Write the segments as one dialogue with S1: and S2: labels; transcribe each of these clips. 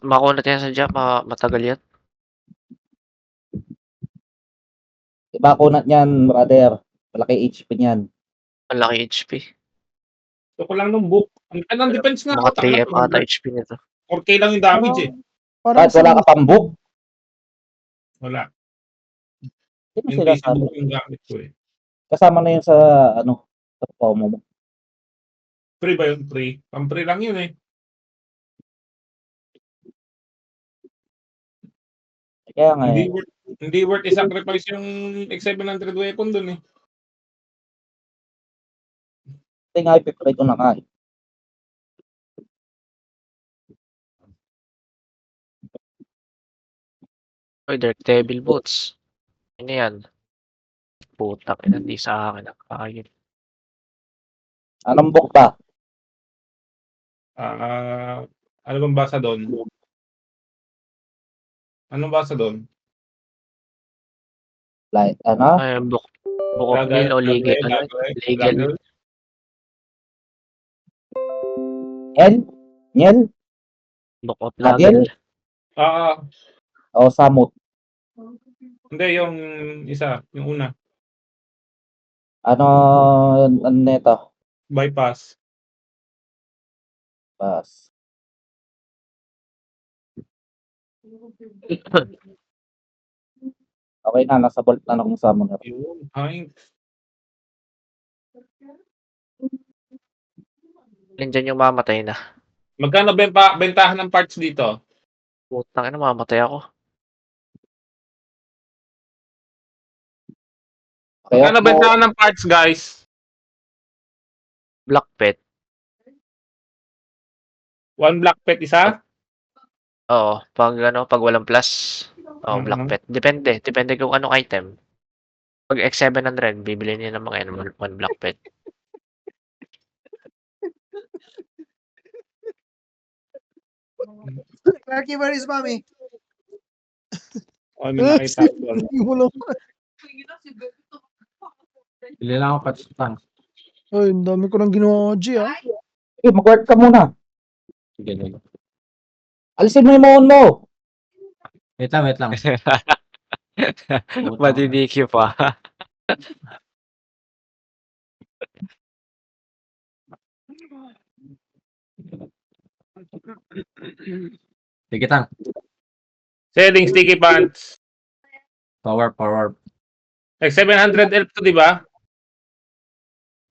S1: Makunat yan sa jump, matagal yan.
S2: Iba kunat niyan, brother. Malaki HP niyan.
S1: Malaki HP.
S3: Gusto ko lang nung book. Ang defense nga.
S1: Mga
S3: Tangina,
S1: 3M ata HP nito.
S3: 4K lang yung damage eh.
S2: Kahit wala ka pang book.
S3: Wala.
S2: Hindi mo
S3: Yung
S2: sila
S3: basic
S2: sabi.
S3: book yung gamit ko eh.
S2: Kasama na yun sa, sa promo mo.
S3: Free ba yun? Free? Pang-free lang yun eh.
S2: Kaya nga
S3: Hindi worth i-sacrifice yung X700 weapon dun eh.
S2: Hindi nga, ipipray ko na nga.
S1: Oy, Dark Devil Boots. Ano yan? Putak, hindi sa akin. Ayun.
S2: Anong book ba?
S3: Ano bang basa doon? Anong basa doon?
S2: Like, ano?
S1: Ay, book of Mill o legal. Legal.
S2: Nyel?
S1: Book of
S2: Lagel?
S1: Lagel.
S2: O Samut?
S3: Hindi, yung isa. Yung una.
S2: Ano neto?
S3: Bypass.
S2: Pass. Okay na, nasa bolt na akong summoner.
S3: Yun. Ay,
S1: Nandiyan yung mamatay na.
S3: magkano bentahan ng parts dito?
S1: Putang ina, mamatay ako.
S3: Magkano bentahan ng parts, guys?
S1: Black Pet.
S3: 1 black pet isa?
S1: Oo, pag walang plus. Oo, Black Pet. Depende kung anong item. Pag X700, bibili niya ng mga 1 Black Pet.
S4: Clarky, where is mommy?
S3: O, may nakita ko.
S5: Bili lang ako patstang.
S4: Ay, ang dami ko nang ginawa, G, ah.
S2: Mag-work ka muna.
S5: Sige, sige.
S2: Alisin mo yung mohon mo.
S5: Wait lang.
S1: Madidiki pa.
S5: Sige, tang.
S3: Selling sticky pants.
S5: Power.
S3: X700 elf to, di ba?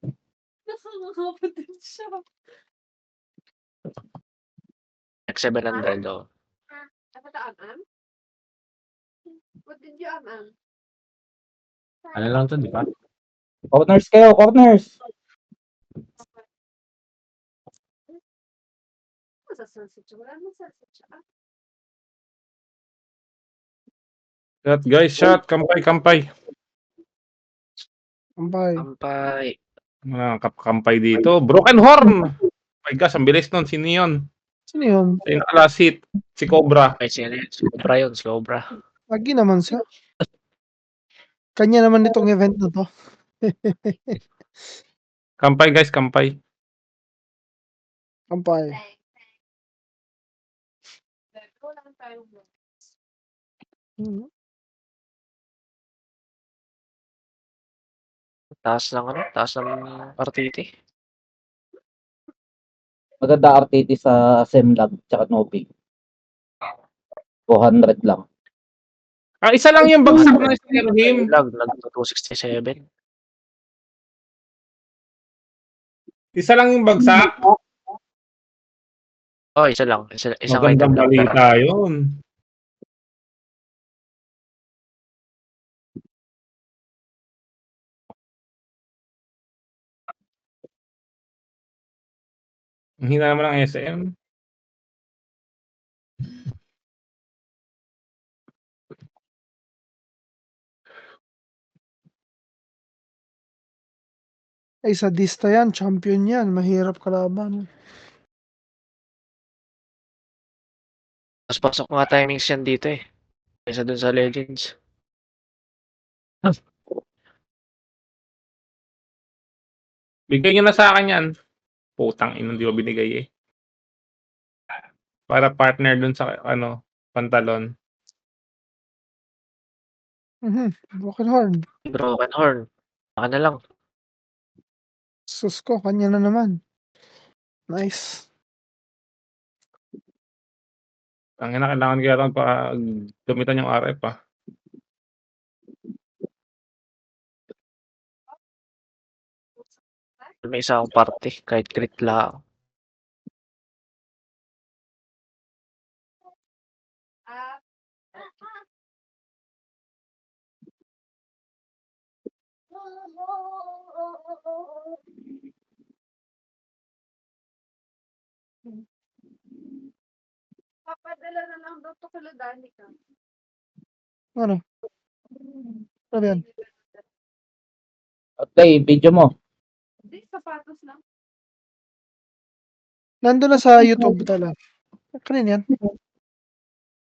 S6: Nakakapatid siya.
S1: X700, oh.
S6: Apa ta amam? What did you amam?
S5: Ano lang to, di ba?
S2: Corners kayo, corners.
S6: Masa sunset siya? Wala naman sunset siya.
S3: Shot, guys, shot. Kampay.
S4: Kampay.
S1: Kampay.
S3: Mga kampay dito. Broken Horn. Oh my gosh, ang bilis nun. Sino yun?
S4: Sino yun?
S3: Yung last hit. Si Cobra.
S1: Ay, sino yun? Cobra yun, Cobra.
S4: Lagi naman siya. Kanya naman itong event na to.
S3: Kampay, guys, kampay.
S4: Kampay.
S6: Wala tayong
S4: Hmm.
S1: Taas ng RTT.
S2: Maganda RTT sa Semlag tsaka Novi. 200 lang.
S3: Isa lang yung bagsak ng Sterhim.
S1: Lag 267.
S3: Isa lang yung bagsak.
S1: Oh, isa lang. Isang
S3: Magandang
S1: item lang.
S3: balita yun. Ang hina naman ng SM.
S4: Ay, sadista yan. Champion yan. Mahirap kalaban.
S1: Mas pasok nga timings yan dito eh. Kaysa dun sa Legends.
S3: Bigay nyo na sa akin yan. Putang ina, hindi ko binigay eh. Para partner dun sa ano, pantalon.
S4: Broken Horn.
S1: Broken Horn. Baka na lang.
S4: Sus ko, kanya na naman. Nice.
S3: Tangina, kailangan kaya lang gamitan yung RF, ah.
S1: May isa akong party, kahit crit lang.
S6: Ah, papadala na lang daw to kila Danica.
S4: Ano? Ano yan?
S2: Okay, video mo.
S6: Hindi, sapatos lang.
S4: Nandun na sa YouTube talaga. Kanina yan?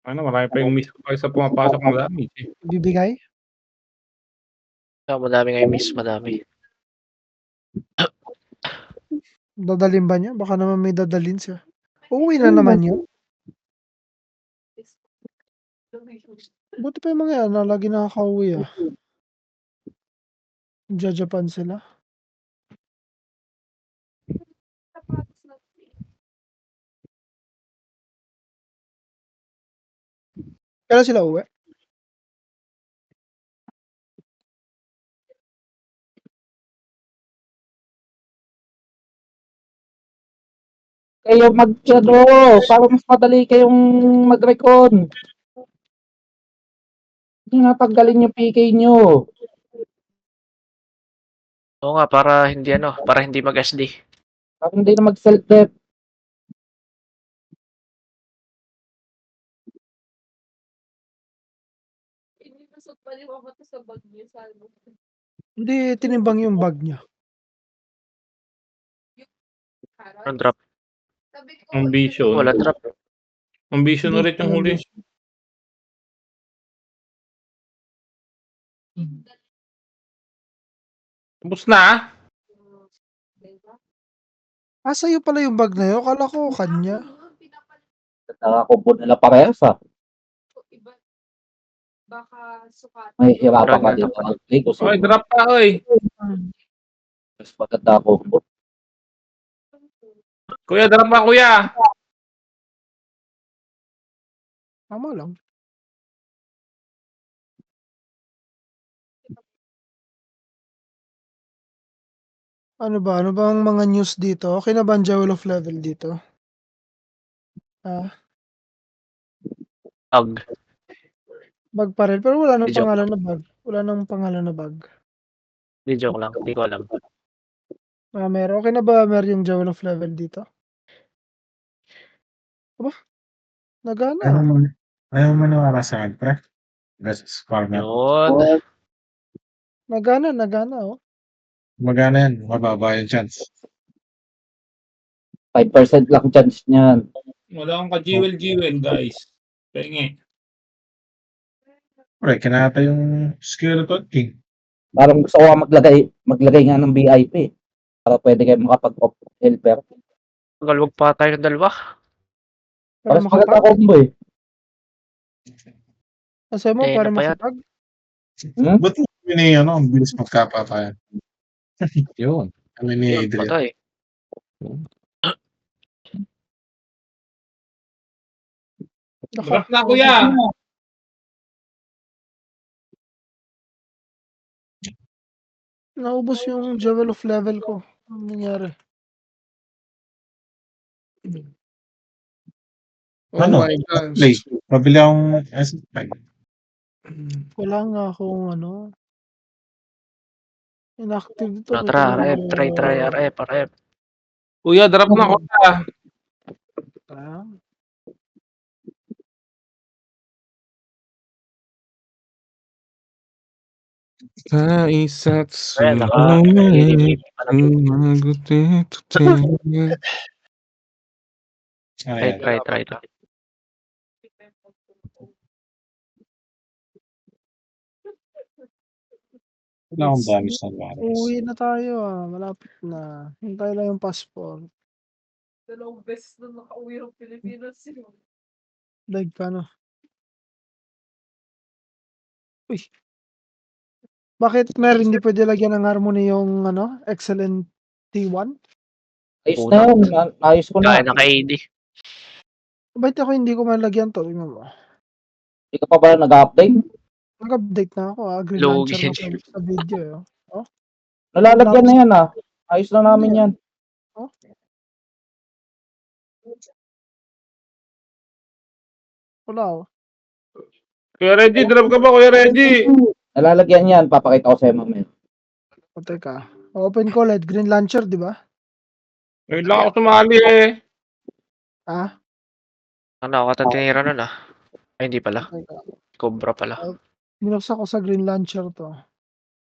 S3: Ano, marami pa yung miss ko sa pumapasok ng damage, eh.
S4: Bibigay?
S1: Madami ngayon miss, madami.
S4: Dadalhin ba niya? Baka naman may dadalhin siya. Uuwi na naman yun. Buti pa yung mga yan na lagi nakaka-uwi ah. Japan sila.
S6: Sapatos lang.
S4: Kailan sila uwi?
S2: Kayo mag-ano, para mas madali kayong mag-recon. Hindi nga tanggalin yung PK nyo.
S1: Oo nga, para hindi mag-SD.
S2: Para hindi na mag-self-dep.
S6: Inipasok pa rin ako sa bag niya sa album.
S4: Hindi tinimbang yung bag niya.
S1: Ang drop.
S6: Sabi ko,
S3: Ang vision.
S1: Wala drop.
S3: Ang vision ulit yung huli. Tapos na, ah.
S4: Ah, sa'yo pala yung bag na yun? Akala ko kanya.
S2: Nakakumpon nila parehas ah.
S6: Iba, baka sukat.
S2: May hirapan ka
S1: Drag
S2: din
S1: na
S2: sa play ko.
S3: Okay, drop pa, oy.
S2: Mas maganda ako.
S3: Kuya, drop pa, kuya.
S4: Tama lang. Ano ba? Ano ba ang mga news dito? Okay na ba ang Jewel of Level dito? Ah,
S1: Ag.
S4: bag pa rin. Pero wala nang
S1: Di joke.
S4: pangalan na bag. Wala nang pangalan na bag.
S1: Di joke lang. Di ko alam.
S4: Ah, meron. Okay na ba meron yung Jewel of Level dito? Aba? Nagana.
S7: Ayaw mo maniwala sa akin, pre. Versus Farmer.
S1: Yun.
S4: Nagana oh.
S7: Magana yan. Mababa yung chance.
S2: 5% lang chance niyan.
S3: Wala akong ka-jewel, guys. Penge.
S7: Pre, kinata yung Skeleton King.
S2: Parang gusto ko maglagay nga ng VIP. Para pwede kayo makapag-off helper.
S1: Wag pa tayo ng dalawa.
S4: Para
S2: Para maganda
S4: makapag.
S2: combo eh.
S4: Kasi mo, para
S1: Ano pa yan?
S4: makapag.
S2: Hmm?
S7: Ba't yun eh, ano, ang bilis magkapatayan.
S5: Yun.
S7: Kami ni
S1: Yun,
S7: Adrian.
S1: patay.
S3: Drop na, kuya.
S4: Naubos yung Jewel of Level ko. Ano nangyari? Oh
S7: Ano?
S4: my gosh.
S7: Play. Pabili akong S5.
S4: Wala nga akong ano. Inactive ito.
S1: Tara, try, RF.
S3: Kuya, drop na, kuya.
S4: Ah,
S3: Sa isa't
S1: Ayan, naka-ADP pa na.
S7: Ayan.
S1: Try.
S7: Wala akong damage na virus.
S4: uwi na tayo ah. Malapit na. Hintay lang yung passport.
S6: Dalawang beses na nakauwi ng Pilipinas yun.
S4: Like paano? Uy. Bakit hindi pwede lagyan ng harmony yung ano, Excellent T1?
S2: Ayos na yun. Ayos ko
S1: Kaya
S2: na.
S1: na kay AD.
S4: Bakit ako hindi ko malagyan to? Tingnan mo.
S2: Hindi ka pa ba nag-update?
S4: Nag-update na ako. Green
S1: Lugi.
S4: launcher na sa video. Oh.
S2: Nalalagyan na yan Ayos na namin yan.
S4: Oh. Wala oh.
S3: Kuya Reggie, drop ka ba, Kuya Reggie?
S2: Nalalagyan yan. Papakita ko sa'yo mamaya.
S4: O teka. Open ko ulit. Green launcher, di ba?
S3: Ngayon lang ako sumali eh.
S4: Ah?
S1: Ano ako tinira nun Ay, hindi pala.
S4: Teka.
S1: Cobra pala.
S4: Binuksan ko sa green launcher to.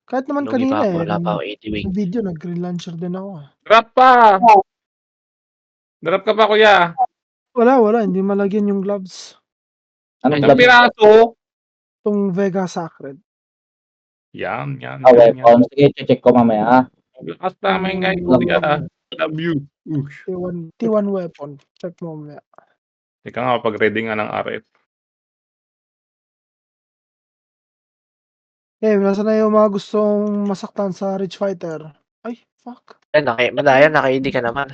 S4: Kahit naman
S1: Lugi
S4: kanina
S1: pa ako. Wala pa ako 80 wing.
S4: Sa video, nag-green launcher din ako.
S3: Drop pa! Drop ka pa, Kuya.
S4: Wala. Hindi malagyan yung gloves.
S2: Anong
S3: Isang
S2: gabi?
S3: piraso.
S4: Itong Vega Sacred.
S3: Yan.
S2: Weapon. Sige, check ko mamaya.
S3: Lakas namin kay Kuya. Love you.
S4: T1 weapon. Check mo mamaya.
S3: Teka nga, pag-ready nga ng RF.
S4: Nasaan na yung mga gustong masaktan sa Rich Fighter? Ay, fuck.
S1: Madaya, naka-AD ka naman.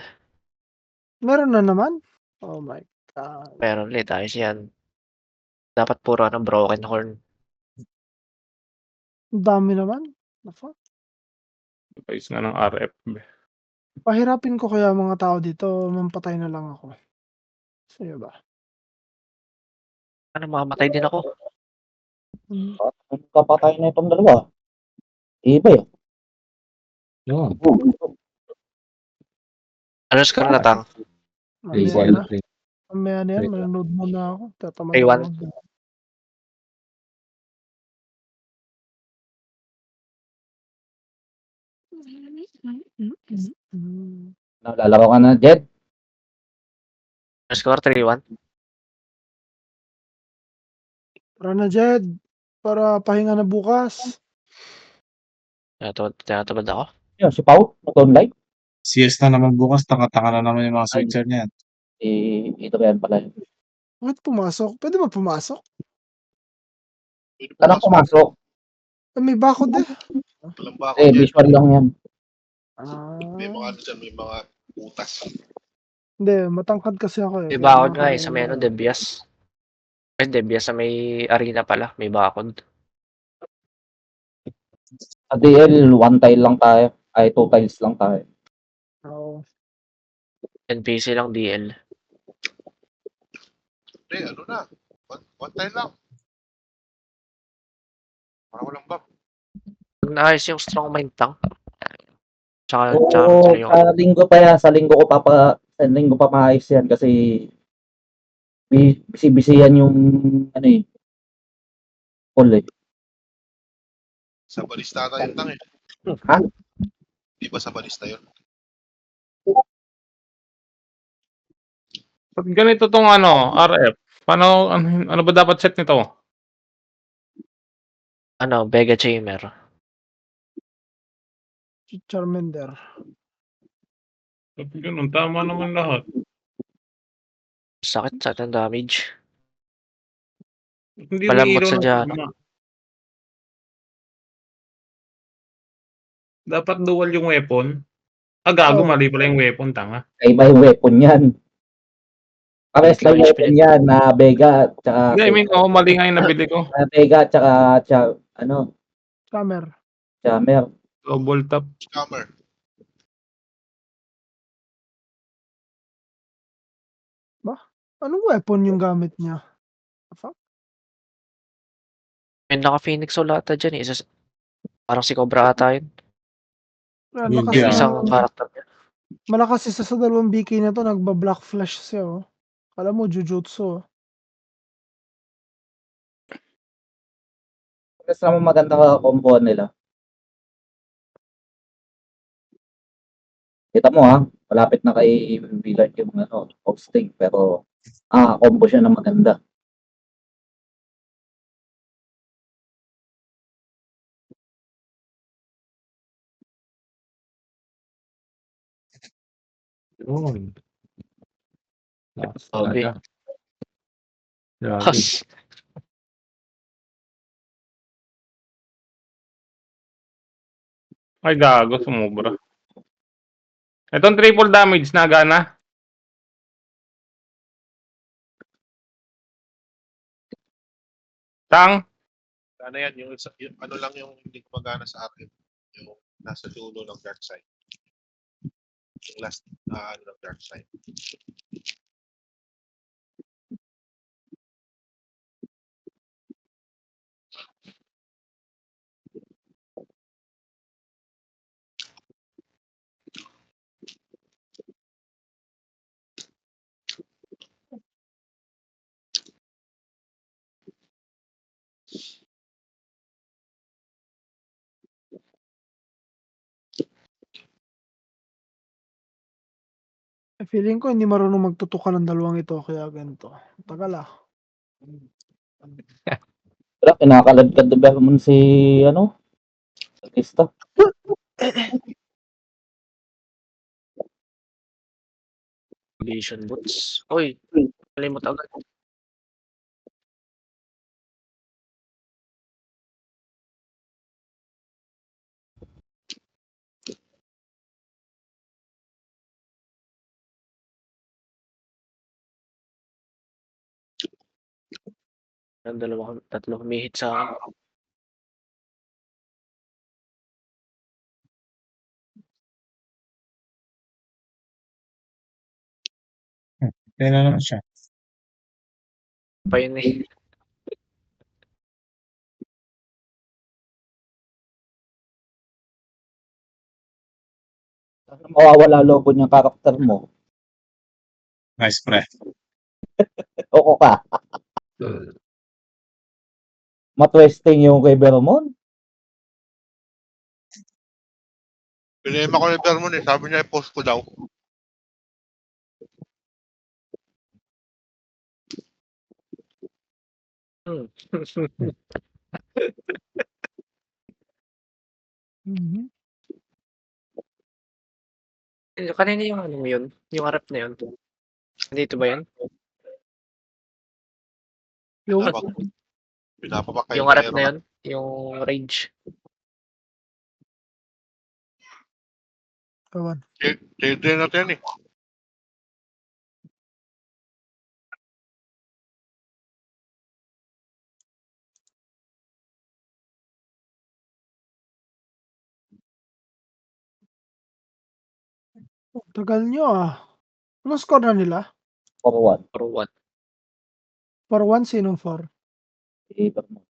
S4: Meron na naman? Oh my God.
S1: Meron ulit. Ayos yan. Dapat puro broken horn.
S4: Ang dami naman. The fuck?
S3: Ayos nga ng RF.
S4: Pahirapin ko kaya mga tao dito. Mampatay na lang ako. Sa'yo ba?
S1: Mamamatay din ako.
S2: Kapatay na itong dalawa. Iba yun.
S5: Yun.
S1: Ano score na tang?
S4: Mamaya na yan. Manonood muna ako. Tatamad
S1: Ay,
S4: ako
S1: one.
S4: mag-
S2: Lalaro ka na, Jed?
S1: Ano score? 3-1?
S4: Tara na, Jed. Para pahinga na bukas.
S1: Tinatamad ako.
S2: Yun, si Pau. Nag-online.
S7: CS na naman bukas, taka-taka na naman yung mga switcher niyan.
S2: Ito ba yan pala?
S4: Bakit pumasok? Pwede ba pumasok?
S2: Anong pumasok?
S4: May bakod eh.
S8: Walang ba ako dyan?
S2: Visual lang yan.
S8: May mga ano dyan, may mga utas.
S4: Hindi, matangkad kasi ako eh.
S1: May
S4: Kaya
S1: bakod nga
S4: nakakaya
S1: sa may
S4: ako.
S1: Debias. Ay, Debias sa may arena pala. May bakod.
S2: Sa DL, 1 tile lang tayo. Ay, 2 tiles lang tayo.
S4: Oo.
S1: NPC lang DL.
S8: Hindi, ano na. One time lang. Parang walang bump.
S1: Pag naayos yung strong mind tank. Tsaka
S2: Oo,
S1: yung
S2: sa linggo pa yan. Sa linggo pa maayos yan kasi busy yan yung ano eh. Call eh.
S8: Sa balista ata yung tang eh.
S2: Ha?
S8: Di ba sa balista yun?
S3: Pag ganito tong RF, paano, ano ba dapat set nito?
S1: Vega Chamber.
S4: Charmander.
S3: Ganun, tama naman lahat.
S1: Sakit sa damage.
S3: Hindi
S1: Malambot
S3: umiilaw
S1: sa
S3: ng
S1: dyan.
S3: tama. Dapat dual yung weapon. Gago,
S4: Oo.
S3: mali pala yung weapon, tanga.
S2: Iba yung weapon yan. Pares lang
S1: Ikaw,
S2: weapon yan na Vega tsaka
S3: Hindi, I mean, mali nga yung nabili ko.
S2: Vega tsaka
S4: Summer.
S2: Jammer.
S3: Double tap.
S8: Scammer.
S4: Anong weapon yung gamit niya? The fuck?
S1: May naka-Phoenix Soul ata dyan eh. Parang si Cobra ata yun.
S7: Yun,
S4: Malakas
S7: yeah.
S1: Isang
S4: yung-
S1: character niya.
S4: Malakas isa sa dalawang BK na to, nagba-black flash siya oh. Alam mo, Jujutsu oh.
S2: Pares naman maganda ka combo nila. Kita mo ha, malapit na kay Villard yung hosting pero combo siya na maganda.
S5: Yun. Lakas
S1: Grabe.
S5: talaga. Grabe.
S1: Kas.
S3: Ay, gago, sumubra. Itong triple damage na gana. Tang.
S8: Ano yan, yung ano lang yung hindi gumagana sa akin. Yung nasa dulo ng dark side. Yung last ano ng dark side.
S4: Feeling ko hindi marunong magtutukan ng dalawang ito kaya ganito. Tagal ah.
S2: Wala, kinakaladkad na ba naman si, ano, artista.
S1: Vision boots. Uy, kalimot agad. Ang tatlo humihit sa akin.
S7: Kaya na naman siya.
S1: Pa yun eh.
S2: Mawawala lobo niyang karakter mo.
S7: Nice, pre.
S2: Oko ka. Matwesting yung kay Vermon.
S8: Pinema ko ni Vermon eh. Sabi niya i-post ko daw.
S4: Mhm.
S1: Kanina yung ano yun? Yung harap na yun? Dito ba yun?
S4: Yung
S8: Pinapabak kayo
S1: Yung harap na yun? Yung rage?
S4: kawan.
S8: Trade natin eh.
S4: Tagal nyo ah. Anong score na nila?
S2: For one.
S1: Or what?
S4: 4-1, sinong 4?
S2: Si Vermon.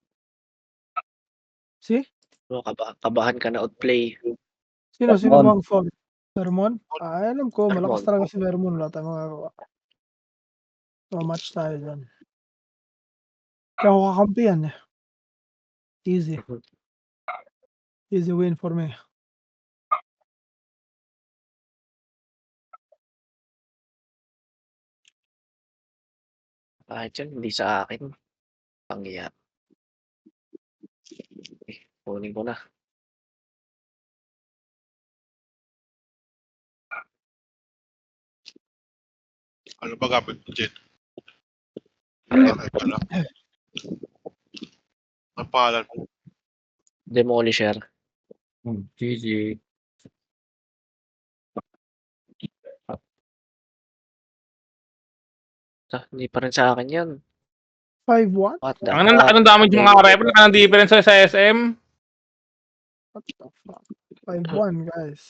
S4: Si?
S1: Kabahan ka na outplay.
S4: Sino
S2: Vermon.
S4: bang 4? Vermon? Alam ko, malakas
S1: Vermon.
S4: talaga si Vermon. Wala tayong magagawa. So match tayo dyan. Kaya ako kakampi yan eh. Easy. Easy win for me.
S1: Kahit yun, hindi sa akin. Pangya. Kunin ko na.
S8: Ano ba gabit mo, Jen? Ano lang? Ang pangalan mo?
S1: Demolisher.
S5: GG.
S1: Hindi pa rin sa akin yun.
S4: 5-1?
S1: What the
S3: Ang laki ng damage ng mga rep. Laki ng difference sa SM.
S4: What the fuck? 5-1 guys.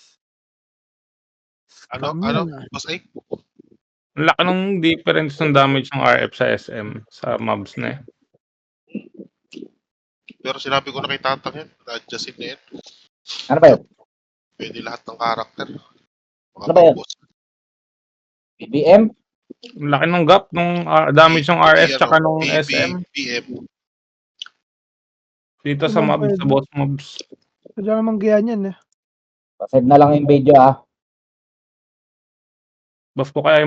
S8: Ano?
S4: Scam
S8: Ano?
S4: yan, ah.
S8: Mas ay?
S3: Ang laki ng difference ng damage ng RF sa SM. Sa mobs na eh.
S8: Pero sinabi ko na kay Tatang yan. Na-adjustin na yan.
S2: Ano ba yun?
S8: Pwede lahat ng karakter.
S2: Ano ba yan? BBM?
S3: Ang laki ng gap ng damage ng RF tsaka ng SM.
S8: BM.
S3: Dito sa
S4: Ano
S3: mobs,
S4: pwede?
S3: sa boss mobs.
S4: Pwede na manggihan yan eh.
S2: Pasend na lang yung video ah.
S3: Buff ko kaya